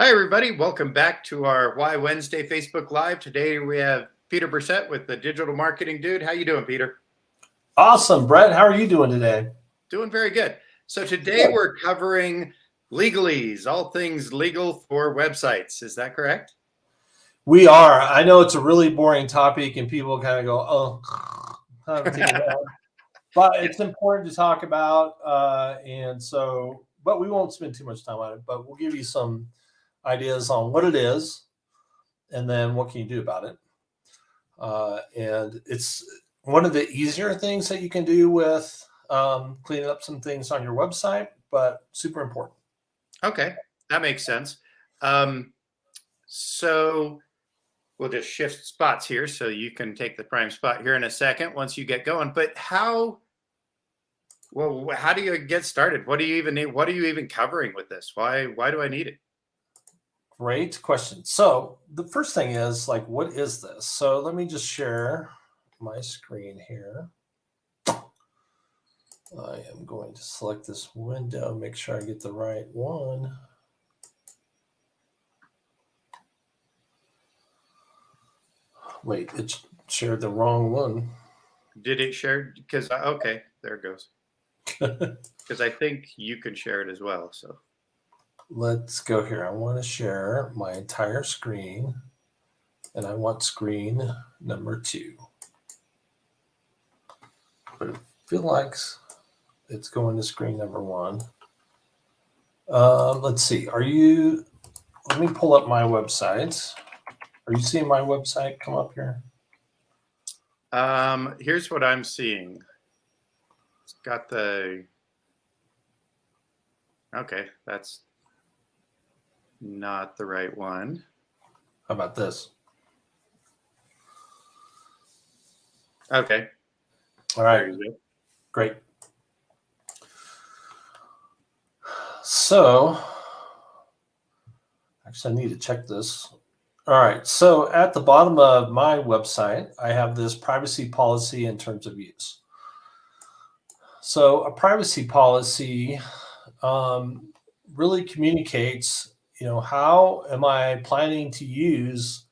Hi, everybody. Welcome back to our Why Wednesday Facebook Live. Today we have Peter Brissett with the Digital Marketing Dude. How you doing, Peter? Awesome, Brett. How are you doing today? Doing very good. So today Good. we're covering legalese, all things legal for websites. Is that correct? We are. I know it's a really boring topic, and people kind of go, "Oh, time to take it out." But Yes. it's important to talk about, but we won't spend too much time on it. But we'll give you some ideas on what it is, and then what can you do about it. And it's one of the easier things that you can do with cleaning up some things on your website, but super important. Okay, that makes sense. Um, so we'll just shift spots here so you can take the prime spot here in a second once you get going. But how do you get started? What do you even need? What are you even covering with this? Why do I need it? Great question. So the first thing is like, what is this? So let me just share my screen here. I am going to select this window, make sure I get the right one. Wait, it shared the wrong one. Did it share? Because okay, there it goes. Because I think you can share it as well. So Let's go here. I want to share my entire screen, and I want screen number 2. But it feels like it's going to screen number 1. Let's see. Let me pull up my website. Are you seeing my website come up here? here's what I'm seeing. It's got the okay. That's not the right one. How about this? Okay. All right. There you go. Great. So, actually, I need to check this. All right. So, at the bottom of my website, I have this privacy policy in terms of use. So, a privacy policy really communicates, how am I planning to use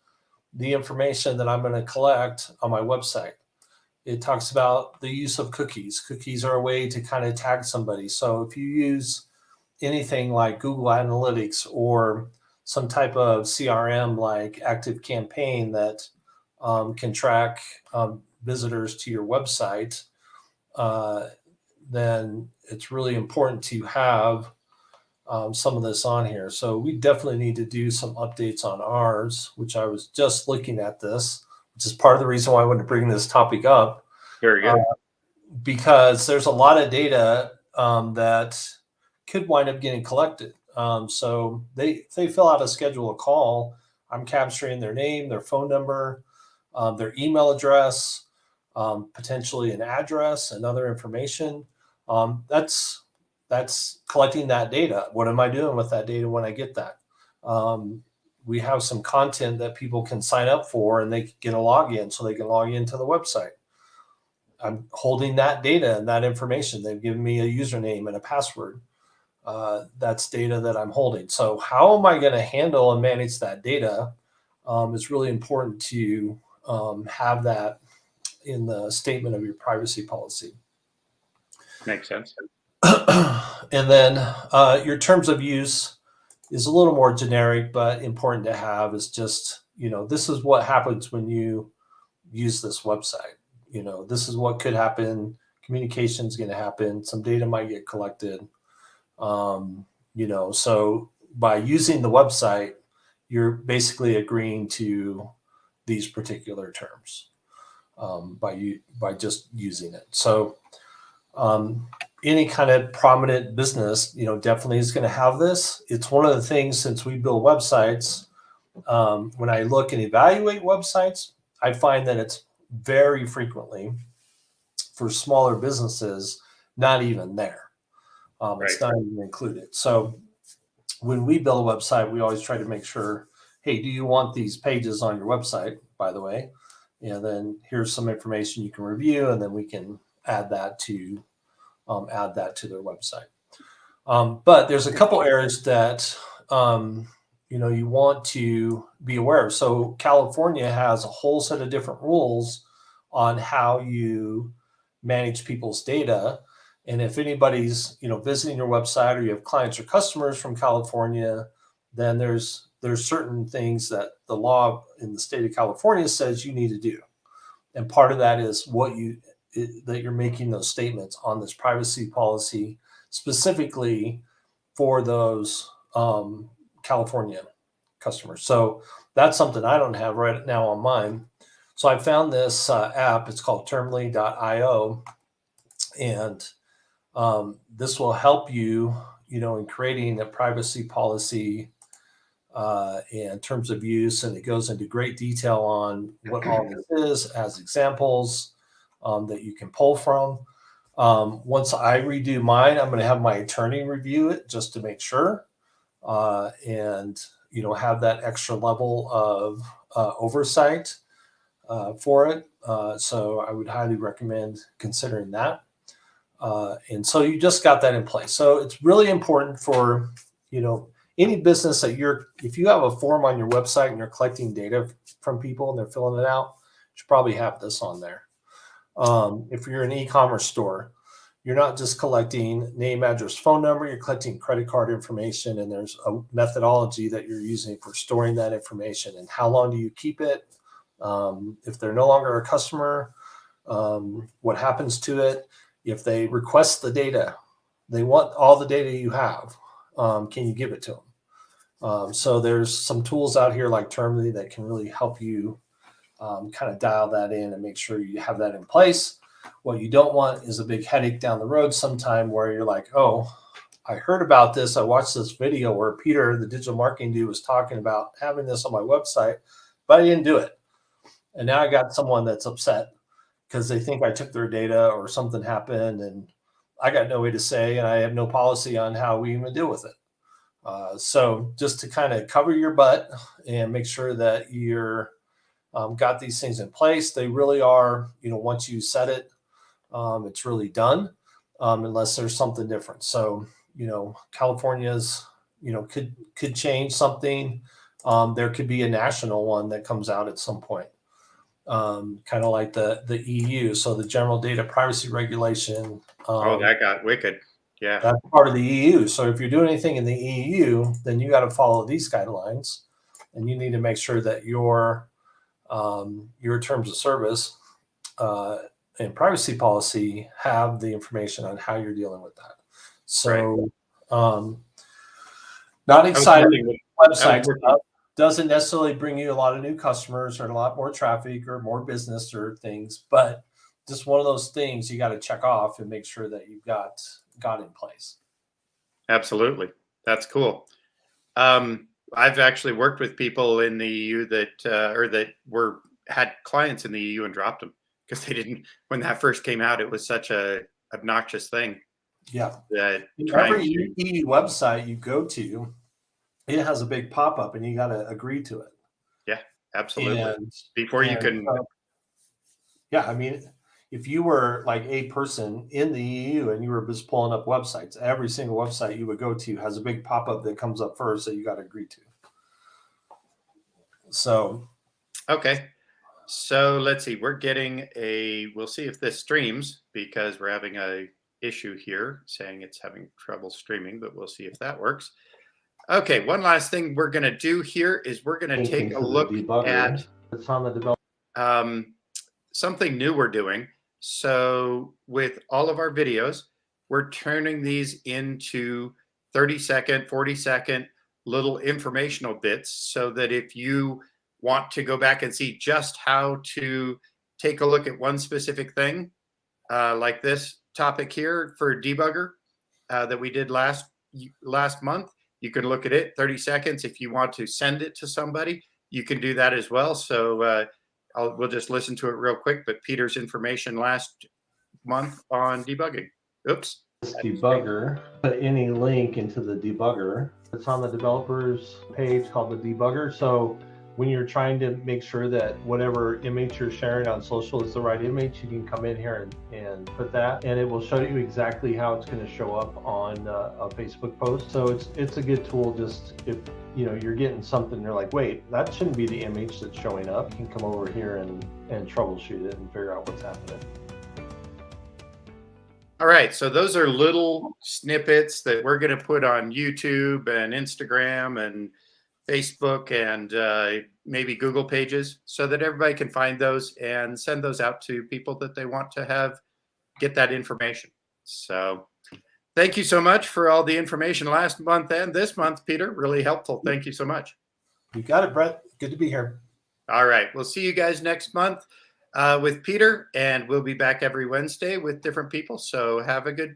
the information that I'm going to collect on my website. It talks about the use of cookies. Cookies are a way to kind of tag somebody. So if you use anything like Google Analytics or some type of CRM like Active Campaign that can track visitors to your website, uh, then it's really important to have some of this on here. So we definitely need to do some updates on ours, which I was just looking at this, which is part of the reason why I wanted to bring this topic up, Very uh, good. because there's a lot of data that could wind up getting collected. So if they fill out a schedule a call, I'm capturing their name, their phone number, their email address, potentially an address and other information. That's collecting that data. What am I doing with that data when I get that? Um, we have some content that people can sign up for, and they get a login, so they can log into the website. I'm holding that data and that information. They've given me a username and a password. That's data that I'm holding. So how am I going to handle and manage that data? It's really important to have that in the statement of your privacy policy. Makes sense. And then your terms of use is a little more generic, but important to have is just, this is what happens when you use this website. This is what could happen. Communication is going to happen. Some data might get collected. So by using the website, you're basically agreeing to these particular terms by just using it. So any kind of prominent business, definitely is going to have this. It's one of the things, since we build websites, when I look and evaluate websites, I find that it's very frequently for smaller businesses not even there. It's Right. not even included. So when we build a website, we always try to make sure, hey, do you want these pages on your website, by the way? And then here's some information you can review, and then we can add that to their website. But there's a couple areas that you want to be aware of. So California has a whole set of different rules on how you manage people's data. And if anybody's, visiting your website, or you have clients or customers from California, then there's certain things that the law in the state of California says you need to do. And part of that is that you're making those statements on this privacy policy specifically for those California customers. So that's something I don't have right now on mine. So I found this app. It's called Termly.io, and this will help you, in creating a privacy policy and terms of use. And it goes into great detail on what all this is as examples that you can pull from. Once I redo mine, I'm going to have my attorney review it just to make sure, and have that extra level of oversight for it. So I would highly recommend considering that. And so you just got that in place. So it's really important for any business that if you have a form on your website and you're collecting data from people and they're filling it out, you should probably have this on there. If you're an e-commerce store, you're not just collecting name, address, phone number, you're collecting credit card information, and there's a methodology that you're using for storing that information. And how long do you keep it? If they're no longer a customer, what happens to it? If they request the data, they want all the data you have, can you give it to them? So there's some tools out here like Termly that can really help you kind of dial that in and make sure you have that in place. What you don't want is a big headache down the road sometime where you're like, oh, I heard about this. I watched this video where Peter, the digital marketing dude, was talking about having this on my website, but I didn't do it. And now I got someone that's upset because they think I took their data or something happened, and I got no way to say, and I have no policy on how we even deal with it. So just to kind of cover your butt and make sure that you're got these things in place. They really are, once you set it, it's really done, unless there's something different. So, California's, could change something. There could be a national one that comes out at some point, kind of like the EU. So the General Data Privacy Regulation. That got wicked. Yeah. That's part of the EU. So if you're doing anything in the EU, then you got to follow these guidelines, and you need to make sure that your terms of service and privacy policy have the information on how you're dealing with that. So, not exciting website doesn't necessarily bring you a lot of new customers or a lot more traffic or more business or things, but just one of those things you got to check off and make sure that you've got in place. Absolutely. That's cool. I've actually worked with people in the EU that had clients in the EU and dropped them because they didn't, when that first came out, it was such a obnoxious thing. Yeah. That every EU website you go to, it has a big pop-up and you got to agree to it. Yeah, absolutely. Before you can. Yeah. I mean, if you were like a person in the EU and you were just pulling up websites, every single website you would go to has a big pop-up that comes up first that you got to agree to. So. Okay. So let's see, we'll see if this streams because we're having a issue here saying it's having trouble streaming, but we'll see if that works. Okay. One last thing we're going to do here is we're going to take a look at it's on the develop. Something new we're doing. So with all of our videos, we're turning these into 30-second, 40-second little informational bits so that if you want to go back and see just how to take a look at one specific thing, like this topic here for debugger that we did last month, you can look at it 30 seconds. If you want to send it to somebody, you can do that as well. So we'll just listen to it real quick, but Peter's information last month on debugging. Oops. This debugger, put any link into the debugger. It's on the developers page called the debugger. So when you're trying to make sure that whatever image you're sharing on social is the right image, you can come in here and put that, and it will show you exactly how it's going to show up on a Facebook post. So it's a good tool. Just if you're getting something, you're like, wait, that shouldn't be the image that's showing up, you can come over here and troubleshoot it and figure out what's happening. All right, so those are little snippets that we're going to put on YouTube and Instagram and Facebook and maybe Google pages, so that everybody can find those and send those out to people that they want to get that information. So thank you so much for all the information last month and this month, Peter. Really helpful. Thank you so much. You got it, Brett. Good to be here. All right, we'll see you guys next month with Peter, and we'll be back every Wednesday with different people. So have a good